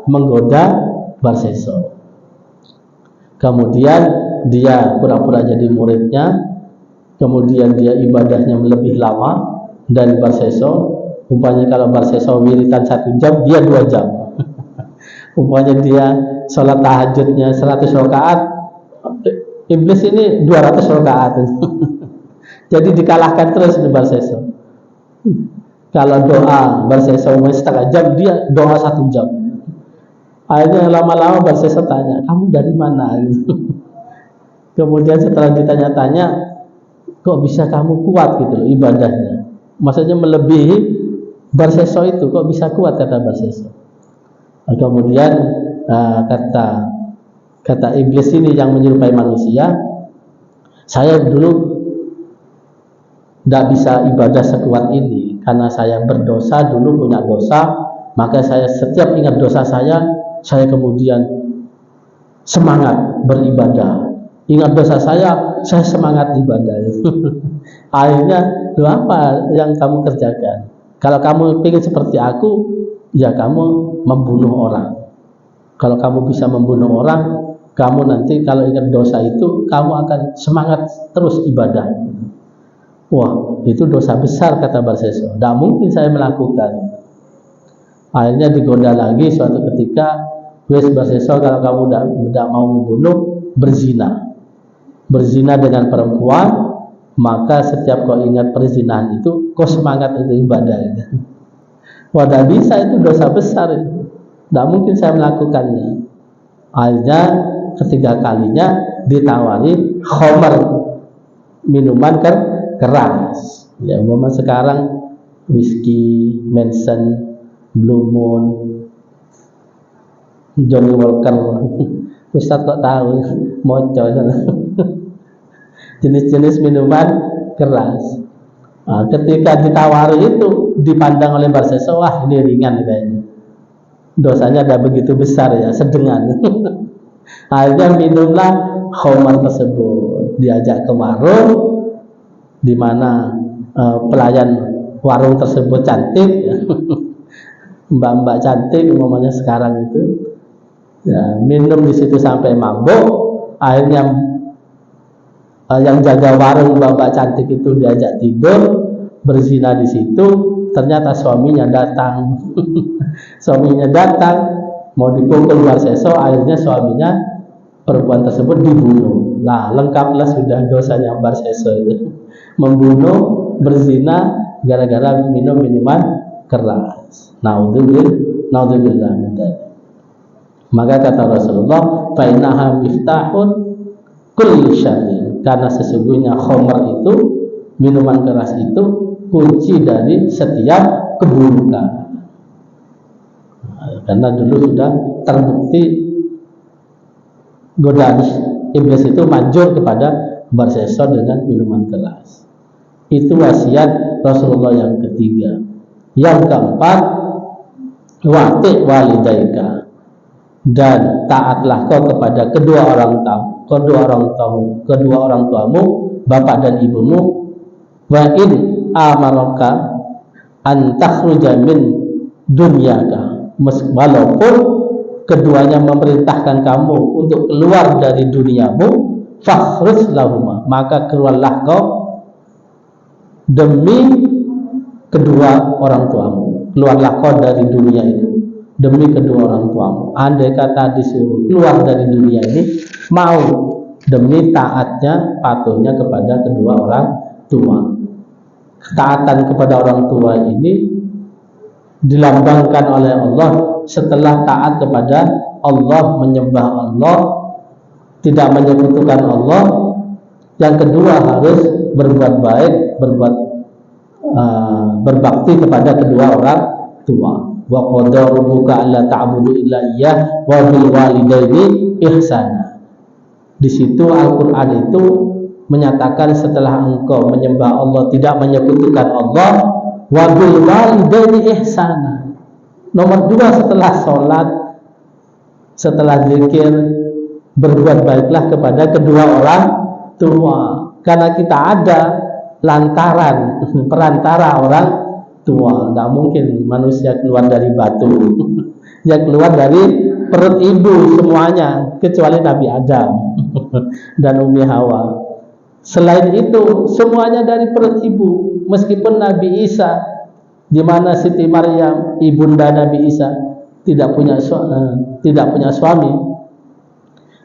menggoda Barseso. Kemudian dia pura-pura jadi muridnya, kemudian dia ibadahnya lebih lama dari Barseso. Umpamanya kalau Barseso wiritan 1 jam, dia 2 jam. Umpamanya dia sholat tahajudnya 100 rakaat, iblis ini 200 rakaat. Jadi dikalahkan terus di Barseso. Kalau doa Barseso setengah jam, dia doa 1 jam. Akhirnya lama-lama Barseso tanya, kamu dari mana? Kemudian setelah ditanya-tanya, kok bisa kamu kuat gitu ibadahnya? Maksudnya melebihi Barseso itu, kok bisa kuat, kata Barseso. Nah, kemudian kata iblis ini yang menyerupai manusia, saya dulu tidak bisa ibadah sekuat ini karena saya berdosa, dulu punya dosa, maka saya setiap ingat dosa saya kemudian semangat beribadah. Ingat dosa saya semangat ibadah. Akhirnya, apa yang kamu kerjakan? Kalau kamu ingin seperti aku, ya kamu membunuh orang. Kalau kamu bisa membunuh orang, kamu nanti kalau ingat dosa itu, kamu akan semangat terus ibadah. Wah, itu dosa besar, kata Barseso. Tidak mungkin saya melakukan. Akhirnya digoda lagi suatu ketika, wes Barseso, kalau kamu tidak mau membunuh, berzina dengan perempuan, maka setiap kau ingat perzinahan itu, kau semangat untuk ibadah. Wah, tidak bisa, itu dosa besar itu. Tidak mungkin saya melakukannya. Akhirnya ketiga kalinya ditawari khamr, minuman keras. Ya, umpama sekarang whisky, Manson, Blue Moon, Johnny Walker. Ustaz kok tahu? Moco. Jenis-jenis minuman keras. Nah, ketika ditawari itu, dipandang oleh Barseso, wah ini ringan kayaknya. Dosanya tidak begitu besar ya, sedengan. Akhirnya minumlah khamr tersebut. Diajak ke warung, di mana pelayan warung tersebut cantik, ya. Mbak-mbak cantik, umpamanya sekarang itu, ya, minum di situ sampai mabuk. Akhirnya yang jaga warung mbak-mbak cantik itu diajak tidur, berzina di situ. Ternyata suaminya datang. Suaminya datang mau dipukul Barseso. Akhirnya suaminya, perempuan tersebut, dibunuh. Nah, lengkaplah sudah dosanya Barseso itu. Membunuh, berzina gara-gara minum minuman keras. Naudzubillah. Maka kata Rasulullah, fa innaha miftahun kulli syarrin, karena sesungguhnya khamr itu, minuman keras itu, kunci dari setiap keburukan. Karena dulu sudah terbukti godaan iblis itu manjur kepada bersesor dengan minuman keras. Itu wasiat Rasulullah yang ketiga. Yang keempat, wati walidaika, dan taatlah kau kepada kedua orang tuamu, bapak dan ibumu. Wa in amaraka an takhruja min dunyaka, walaupun keduanya memerintahkan kamu untuk keluar dari duniamu, fakhruj lahuma, maka keluarlah kau demi kedua orang tuamu. Keluarlah kau dari dunia itu demi kedua orang tuamu. Andai kata disuruh keluar dari dunia ini, mau demi taatnya, patuhnya kepada kedua orang tua. Ketaatan kepada orang tua ini dilambangkan oleh Allah setelah taat kepada Allah, menyembah Allah, tidak menyekutukan Allah. Yang kedua harus berbuat baik, berbakti kepada kedua orang tua. Wa qadara rabbuka alla ta'budu illa iyyah wa bil walidaini ihsana. Di situ Al-Qur'an itu menyatakan setelah engkau menyembah Allah, tidak menyekutukan Allah, wa bil walidaini ihsana. Nomor 2 setelah sholat, setelah zikir, berbuat baiklah kepada kedua orang tua. Karena kita ada lantaran, perantara orang tua. Tidak mungkin manusia keluar dari batu. Ya keluar dari perut ibu semuanya, kecuali Nabi Adam dan Umi Hawa. Selain itu semuanya dari perut ibu. Meskipun Nabi Isa, di mana Siti Maryam, ibunda Nabi Isa, tidak punya suami,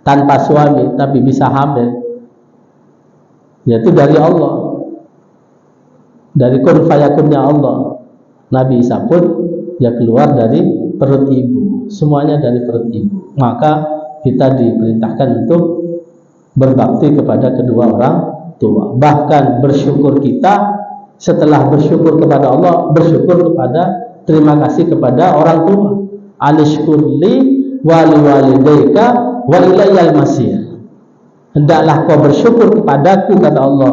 tanpa suami tapi bisa hamil, yaitu dari Allah, dari kun fayakunnya Allah. Nabi Isa pun ya keluar dari perut ibu, semuanya dari perut ibu. Maka kita diperintahkan untuk berbakti kepada kedua orang tua. Bahkan bersyukur kita, setelah bersyukur kepada Allah, bersyukur kepada, terima kasih kepada orang tua. Anishkurli wali walidayka wa ilayyal masir. Hendaklah kau bersyukur kepadaku, kata Allah,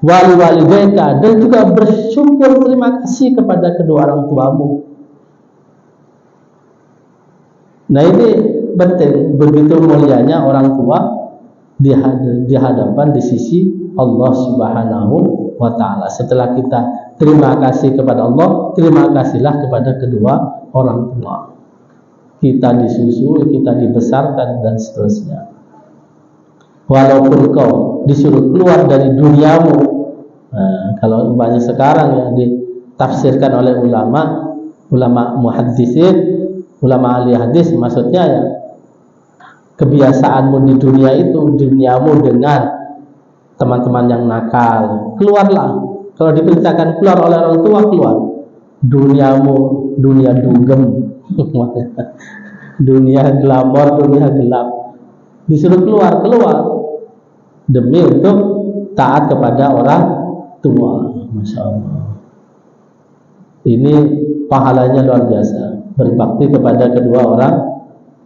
wali walidayka, dan juga bersyukur, terima kasih kepada kedua orang tuamu. Nah ini penting, begitu mulianya orang tua di hadapan, di sisi Allah Subhanahu wa ta'ala. Setelah kita terima kasih kepada Allah, terima kasihlah kepada kedua orang tua. Kita disusui, kita dibesarkan, dan seterusnya. Walaupun kau disuruh keluar dari duniamu, kalau umpamanya sekarang yang ditafsirkan oleh ulama muhaddisin, ulama ahli hadis, maksudnya ya kebiasaanmu di dunia itu, duniamu dengan teman-teman yang nakal, keluarlah. Kalau diperintahkan keluar oleh orang tua, keluar. Duniamu dunia dugem, dunia glamor, dunia gelap, disuruh keluar, demi untuk taat kepada orang tua. Masya Allah, ini pahalanya luar biasa, berbakti kepada kedua orang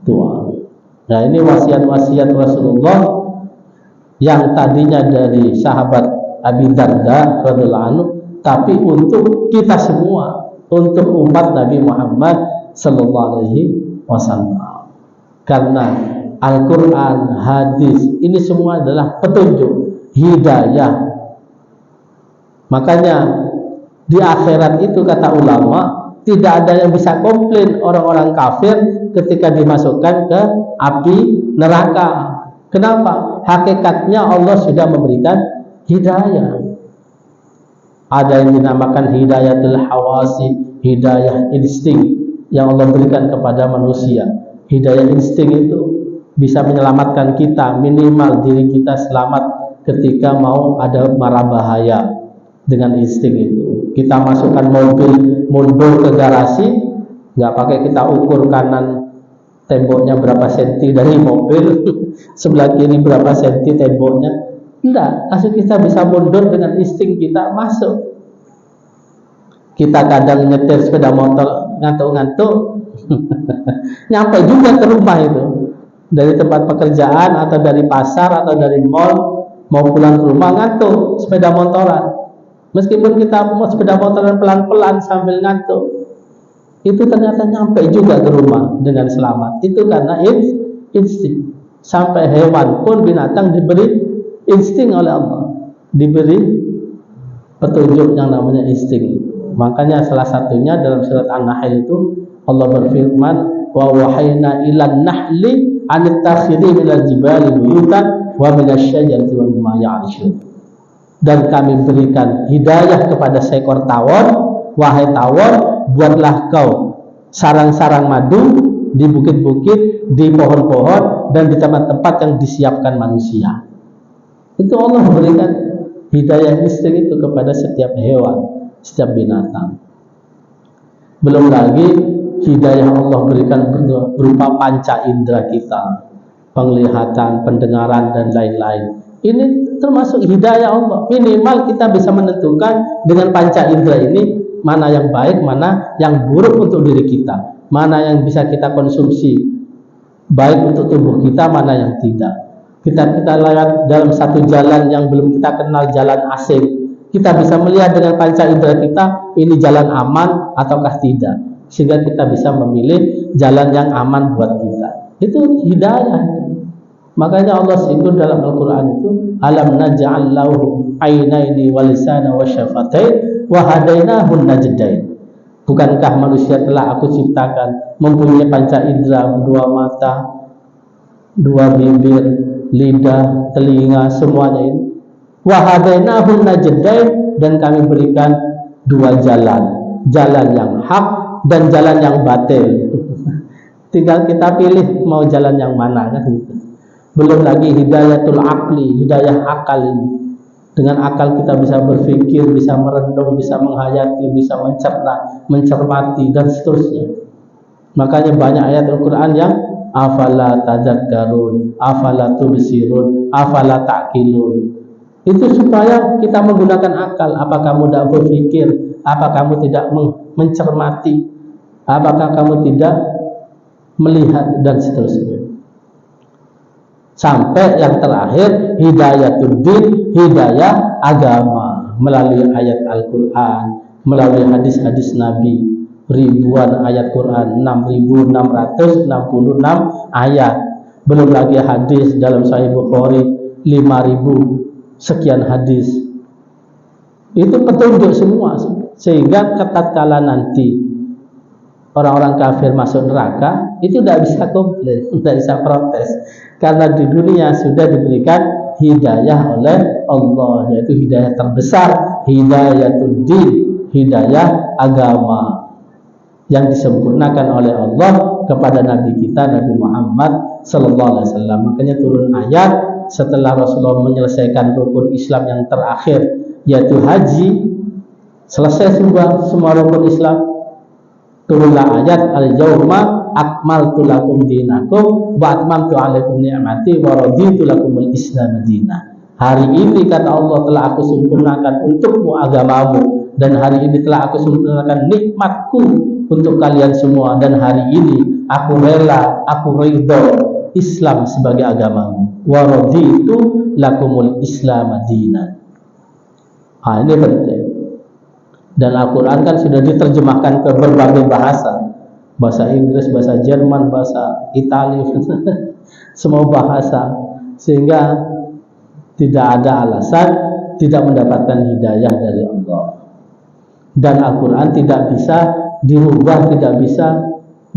tua. Nah ini wasiat-wasiat Rasulullah yang tadinya dari sahabat Abi Darda radhiyallahu anhu, tapi untuk kita semua, untuk umat Nabi Muhammad sallallahu alaihi wasallam. Karena Al-Quran, hadis, ini semua adalah petunjuk, hidayah. Makanya di akhirat itu, kata ulama, tidak ada yang bisa komplain orang-orang kafir ketika dimasukkan ke api neraka. Kenapa? Hakikatnya Allah sudah memberikan hidayah. Ada yang dinamakan hidayatul hawasi, hidayah insting yang Allah berikan kepada manusia. Hidayah insting itu bisa menyelamatkan kita, minimal diri kita selamat ketika mau ada mara bahaya. Dengan insting itu kita masukkan mobil mundur ke garasi, nggak pakai kita ukur kanan temboknya berapa senti dari mobil, sebelah kiri berapa senti temboknya, enggak, langsung kita bisa mundur dengan insting kita masuk. Kita kadang nyetir sepeda motor ngantuk-ngantuk nyampe juga ke rumah itu, dari tempat pekerjaan atau dari pasar atau dari mall, mau pulang ke rumah ngantuk sepeda motoran. Meskipun kita mau sepeda motoran pelan-pelan sambil ngantuk, itu ternyata nyampe juga ke rumah dengan selamat. Itu karena insting. Sampai hewan pun, binatang diberi insting oleh Allah, diberi petunjuk yang namanya insting. Makanya salah satunya dalam surat An-Nahl itu Allah berfirman, wa wahayna ilan nahli anittakhidhi minal jibali buyutan wa minasyajarati wa mimma ya'rishun. Dan kami berikan hidayah kepada seekor tawon, wahai tawon, buatlah kau sarang-sarang madu di bukit-bukit, di pohon-pohon, dan di tempat-tempat yang disiapkan manusia. Itu Allah berikan hidayah insting itu kepada setiap hewan, setiap binatang. Belum lagi hidayah Allah berikan berupa panca indera kita, penglihatan, pendengaran, dan lain-lain. Ini termasuk hidayah Allah. Minimal kita bisa menentukan dengan panca indera ini mana yang baik, mana yang buruk untuk diri kita, mana yang bisa kita konsumsi baik untuk tubuh kita, mana yang tidak. Kita lewat dalam satu jalan yang belum kita kenal, jalan asing, kita bisa melihat dengan panca indera kita ini jalan aman ataukah tidak, sehingga kita bisa memilih jalan yang aman buat kita. Itu hidayah. Makanya Allah singgung dalam Al-Quran itu, alam naj'al lahu aynaini wa lisana wa syafatain wa hadainahun najdain. Bukankah manusia telah aku ciptakan mempunyai panca indera, dua mata, dua bibir, lidah, telinga, semuanya ini. Wa hadainahun najdain, dan kami berikan dua jalan, jalan yang hak dan jalan yang batil. Tinggal kita pilih mau jalan yang mana, kan gitu. Belum lagi hidayatul akli, hidayah akal ini. Dengan akal kita bisa berpikir, bisa merenung, bisa menghayati, bisa mencerna, mencermati, dan seterusnya. Makanya banyak ayat Al-Quran yang afala tadzakkarun, afala tubsirun, afala ta'qilun. Itu supaya kita menggunakan akal. Apa kamu tidak berpikir? Apa kamu tidak mencermati? Apakah kamu tidak melihat, dan seterusnya. Sampai yang terakhir, hidayatul din, hidayah agama, melalui ayat Al-Quran, melalui hadis-hadis Nabi, ribuan ayat Quran, 6.666 ayat. Belum lagi hadis dalam Sahih Bukhari, 5.000 sekian hadis. Itu petunjuk semua, sehingga tatkala nanti orang-orang kafir masuk neraka, itu tidak bisa komplain, tidak bisa protes, karena di dunia sudah diberikan hidayah oleh Allah, yaitu hidayah terbesar, hidayatul din, hidayah agama yang disempurnakan oleh Allah kepada Nabi kita, Nabi Muhammad Sallallahu Alaihi Wasallam. Makanya turun ayat setelah Rasulullah menyelesaikan rukun Islam yang terakhir, yaitu haji. Selesai semua rukun Islam, turunlah ayat al-yawma akmaltu lakum dinakum wa atmamtu alaikum ni'mati wa raditu lakumul Islam madinah. Hari ini kata Allah telah aku sempurnakan untukmu agamamu, dan hari ini telah aku sempurnakan nikmatku untuk kalian semua, dan hari ini aku rela, aku ridho Islam sebagai agamamu. Wa raditu lakumul Islam madinah. Ini penting. Dan Al-Quran kan sudah diterjemahkan ke berbagai bahasa, bahasa Inggris, bahasa Jerman, bahasa Italia, semua bahasa, sehingga tidak ada alasan tidak mendapatkan hidayah dari Allah. Dan Al-Quran tidak bisa dirubah, tidak bisa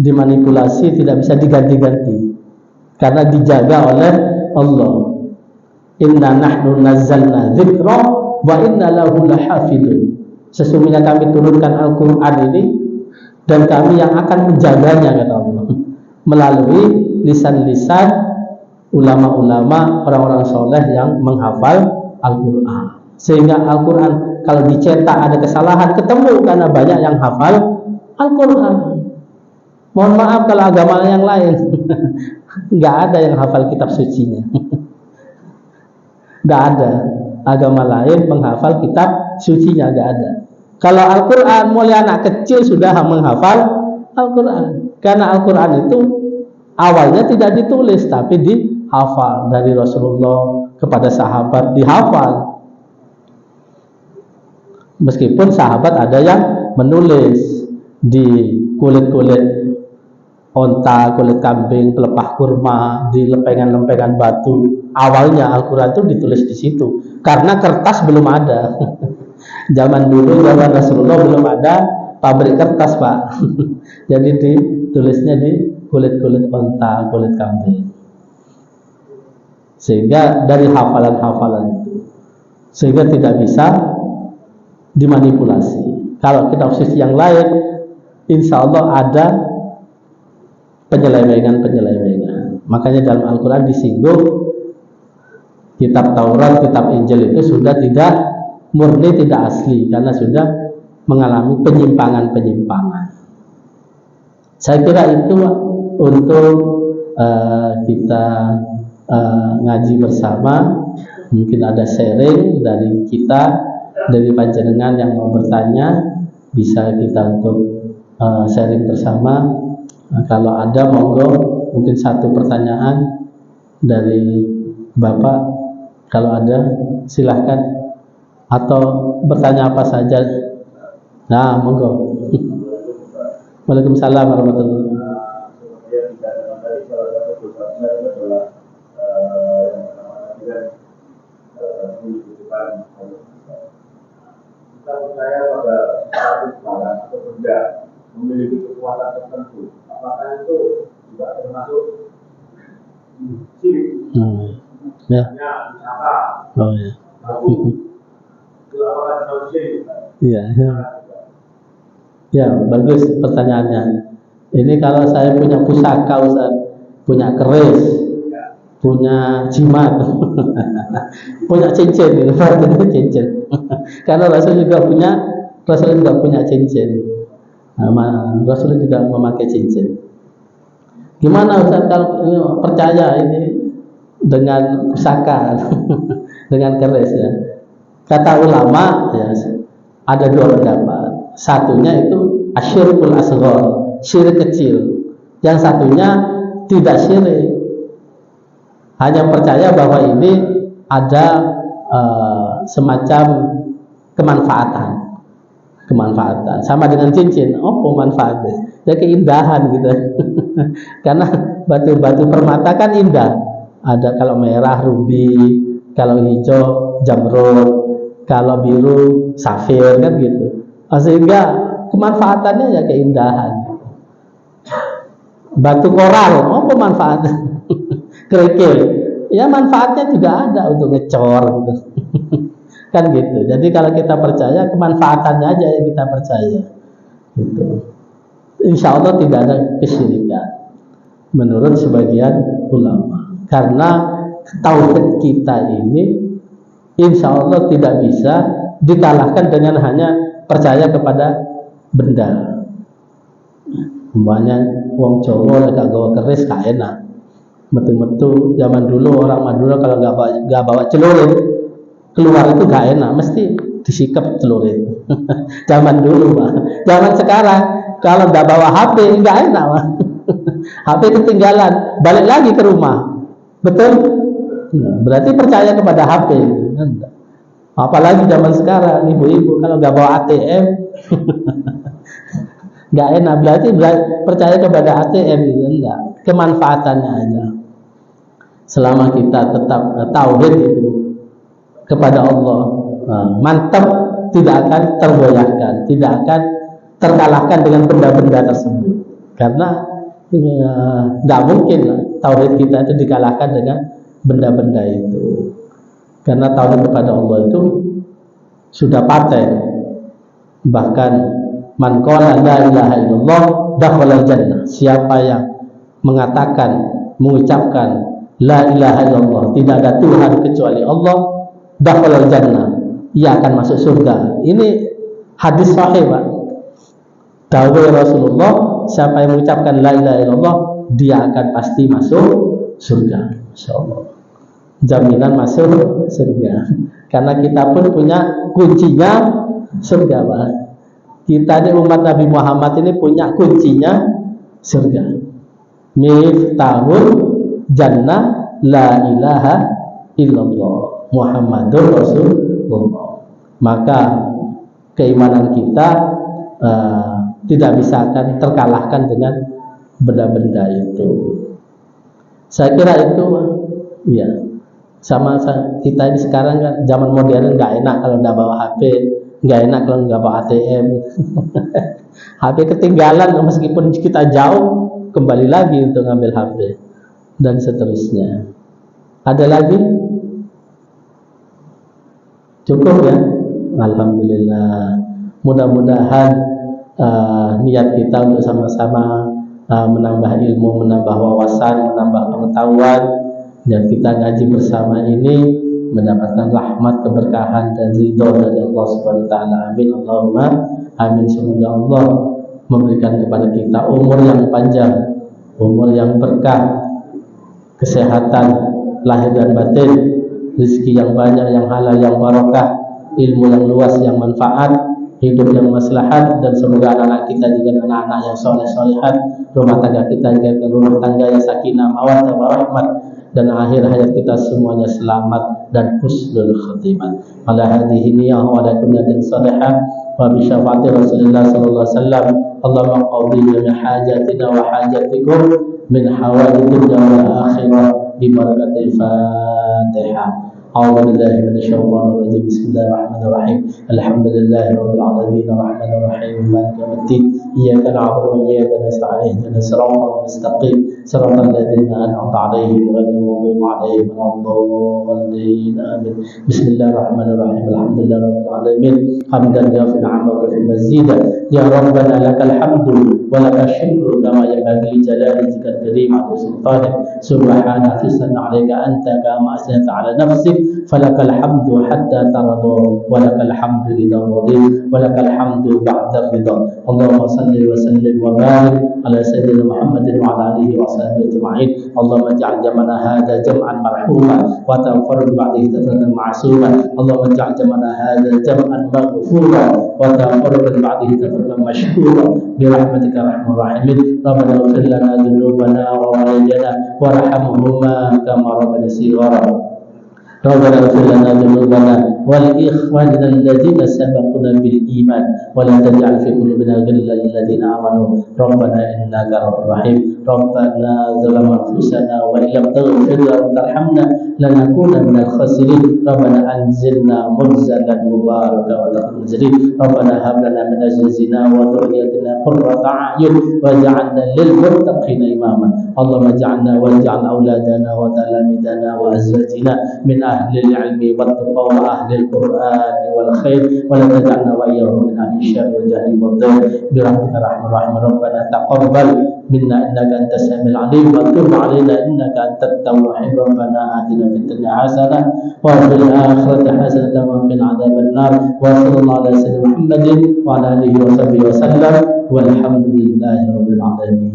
dimanipulasi, tidak bisa diganti-ganti, karena dijaga oleh Allah. Inna nahnu nazzalna dzikra wa inna lahu lahafidun. Sesungguhnya kami turunkan Al-Quran ini, dan kami yang akan menjaganya, kata Allah, melalui lisan-lisan ulama-ulama, orang-orang soleh yang menghafal Al-Quran. Sehingga Al-Quran kalau dicetak ada kesalahan, ketemu karena banyak yang hafal Al-Quran. Mohon maaf kalau agama yang lain nggak ada yang hafal kitab sucinya. Nggak ada agama lain menghafal kitab sucinya, nggak ada. Kalau Al-Quran mulai anak kecil sudah menghafal Al-Quran, karena Al-Quran itu awalnya tidak ditulis tapi dihafal dari Rasulullah kepada sahabat, dihafal. Meskipun sahabat ada yang menulis di kulit-kulit onta, kulit kambing, pelepah kurma, di lempengan-lempengan batu. Awalnya Al-Quran itu ditulis di situ karena kertas belum ada. Zaman dulu, zaman Rasulullah belum ada pabrik kertas, Pak. Jadi ditulisnya di kulit-kulit onta, kulit kambing. Sehingga dari hafalan-hafalan itu, sehingga tidak bisa dimanipulasi. Kalau kita posisi yang lain, insya Allah ada penyelewengan. Makanya dalam Al-Quran disinggung kitab Taurat, kitab Injil itu sudah tidak murni, tidak asli, karena sudah mengalami penyimpangan-penyimpangan. Saya kira itu untuk kita ngaji bersama. Mungkin ada sharing dari kita, dari panjenengan yang mau bertanya, bisa kita untuk sharing bersama. Kalau ada, monggo, mungkin satu pertanyaan dari Bapak, kalau ada silahkan, atau bertanya apa saja. Nah, monggo. Waalaikumsalam warahmatullahi kita percaya pada satu barang atau benda memiliki kekuatan tertentu, apakah itu juga termasuk syirik? Ya. Wisata. Oh ya. Itu apakah termasuk syirik? Iya. Ya, bagus pertanyaannya. Ini kalau saya punya pusaka, Ustaz, punya keris, punya jimat, punya cincin, cincin. Karena Rasul juga punya cincin. Rasul juga memakai cincin. Gimana Ustaz kalau percaya ini dengan pusaka, dengan keris ya? Kata ulama ya, ada dua pendapat. Satunya itu asyirkul asghar, syirik kecil. Yang satunya tidak syirik, hanya percaya bahwa ini ada semacam kemanfaatan, sama dengan cincin. Apa manfaatnya? Ya keindahan gitu. Karena batu-batu permata kan indah. Ada kalau merah rubi, kalau hijau jamrud, kalau biru safir kan gitu. Sehingga kemanfaatannya ya keindahan. Batu koral, apa manfaatnya? Kerikil, ya manfaatnya juga ada untuk ngecor gitu. Kan gitu. Jadi kalau kita percaya, kemanfaatannya aja yang kita percaya gitu. Insya Allah tidak ada kesyirikan menurut sebagian ulama, karena tauhid kita ini insya Allah tidak bisa dikalahkan dengan hanya percaya kepada benda. Umpamanya wong Jawa gak gawa keris gak enak. Metu-metu zaman dulu orang Madura kalau nggak bawa celurit keluar itu gak enak, mesti disikap celurit. Zaman dulu, Pak. Zaman sekarang kalau nggak bawa HP nggak enak, Pak. HP ketinggalan, balik lagi ke rumah. Betul? Nah, berarti percaya kepada HP. Apalagi zaman sekarang, ibu-ibu kalau nggak bawa ATM nggak enak, berarti percaya kepada ATM gitu. Enggak, kemanfaatannya aja. Selama kita tetap tauhid itu kepada Allah, mantap, tidak akan tergoyahkan, tidak akan terkalahkan dengan benda-benda tersebut. Karena nggak mungkin tauhid kita itu dikalahkan dengan benda-benda itu. Karena tauhid kepada Allah itu sudah paten. Bahkan man qala la ilaha illallah dakhala jannah. Siapa yang mengatakan, mengucapkan la ilaha illallah, tidak ada Tuhan kecuali Allah, dakhala jannah, ia akan masuk surga. Ini hadis sahih, Pak. Dawuh Rasulullah, siapa yang mengucapkan la ilaha illallah, dia akan pasti masuk surga. Insyaallah. Jaminan masuk surga. Karena kita pun punya kuncinya surga, Pak. Kita ini umat Nabi Muhammad ini punya kuncinya surga. miftahul jannah la ilaha illallah Muhammadur Rasulullah. Maka keimanan kita tidak bisa akan terkalahkan dengan benda-benda itu. Saya kira itu ya, sama kita ini sekarang kan zaman modern, nggak enak kalau nggak bawa HP, nggak enak kalau nggak bawa ATM. HP ketinggalan meskipun kita jauh, kembali lagi untuk ngambil HP dan seterusnya. Ada lagi? Cukup ya? Alhamdulillah. Mudah-mudahan niat kita untuk sama-sama menambah ilmu, menambah wawasan, menambah pengetahuan, dan kita ngaji bersama ini mendapatkan rahmat, keberkahan dan ridho dari Allah Subhanahu wa taala. Amin. Allahumma amin. Semoga Allah memberikan kepada kita umur yang panjang, umur yang berkah, kesehatan lahir dan batin, rezeki yang banyak, yang halal, yang barakah, ilmu yang luas, yang manfaat, hidup yang maslahat, dan semoga anak-anak kita juga anak-anak yang soleh-solehat, rumah tangga kita juga rumah tangga yang sakinah, mawaddah, warahmat, dan akhir hayat kita semuanya selamat dan husnul khatimah. Ala hadhihi niyyah wa ala kunnatin salihah wa bi syafaati Rasulillah sallallahu alaihi wasallam. Allahumma qadhi jami' hajatina wa hajatikum min hawaijid dunya wal akhirah bi barakatil Fatihah. أعوذ بالله من الشيطان الرجيم. بسم الله الرحمن الرحيم. الحمد لله رب العالمين الرحمن الرحيم مالك يوم الدين إياك نعبد وإياك نستعين اهدنا الصراط المستقيم صراط الذين أنعمت عليهم غير المغضوب عليهم ولا الضالين آمين. بسم الله الرحمن الرحيم. الحمد لله رب العالمين حمدا يوافي نعمك في مزيدا يا ربنا لك الحمد ولك الشكر كما ينبغي لجلال وجهك الكريم على سلطانك سبحانك حسنا عليك أنت كما أثنيت على نفسك فلك الحمد حتى ترضى ولك الحمد إذا رضيت ولك الحمد بعد الرضا. اللهم صل وسلم وبارك على سيدنا محمد وعلى آله وصحبه أجمعين. اللهم اجعل جمعنا هذا جمعا مرحوما وتنفرد بعده تفرقا معصوما. اللهم اجعل جمعنا هذا جمعا مغفورا وتنفرد بعده تفرقا مشكورا برحمتك يا أرحم الراحمين. ربنا اغفر لنا ذنوبنا ووالدينا وارحمهما كما ربنا صغارا. ربنا اغفر لنا ذنوبنا ولإخواننا الذين سبقونا بالإيمان ولا تجعل في قلوبنا غلا للذين آمنوا ربنا إنك رؤوف رحيم. ربنا ظلمنا أنفسنا وإن لم تغفر لنا وترحمنا لنكون من الخاسرين. ربنا أنزلنا منزلا مباركا وتقبل منزلين. ربنا هب لنا من أزواجنا وذرياتنا قرة أعين واجعلنا للمتقين إماما. اللهم اجعلنا واجعل أولادنا وتلاميذنا وأزواجنا من أهل العلم والتقى وأهل القرآن والخير ولا تجعلنا وإياهم من أهل الشر والجهل والضر برحمتك يا أرحم الراحمين. ربنا تقبل منا إنك أنت السميع العليم وتب علينا إنك أنت التواب. ربنا آتنا في الدنيا حسنة وفي الآخرة حسنة وقنا عذاب النار. وصلى الله على سيدنا محمد وعلى آله وصحبه وسلم والحمد لله رب العالمين.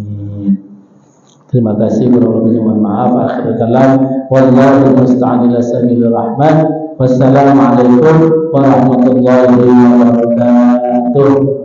Terima kasih, kurang-lebihnya mohon maaf. Akhir kalam, wallahu musta'an ila sabilir rahman. Wassalamualaikum warahmatullahi wabarakatuh.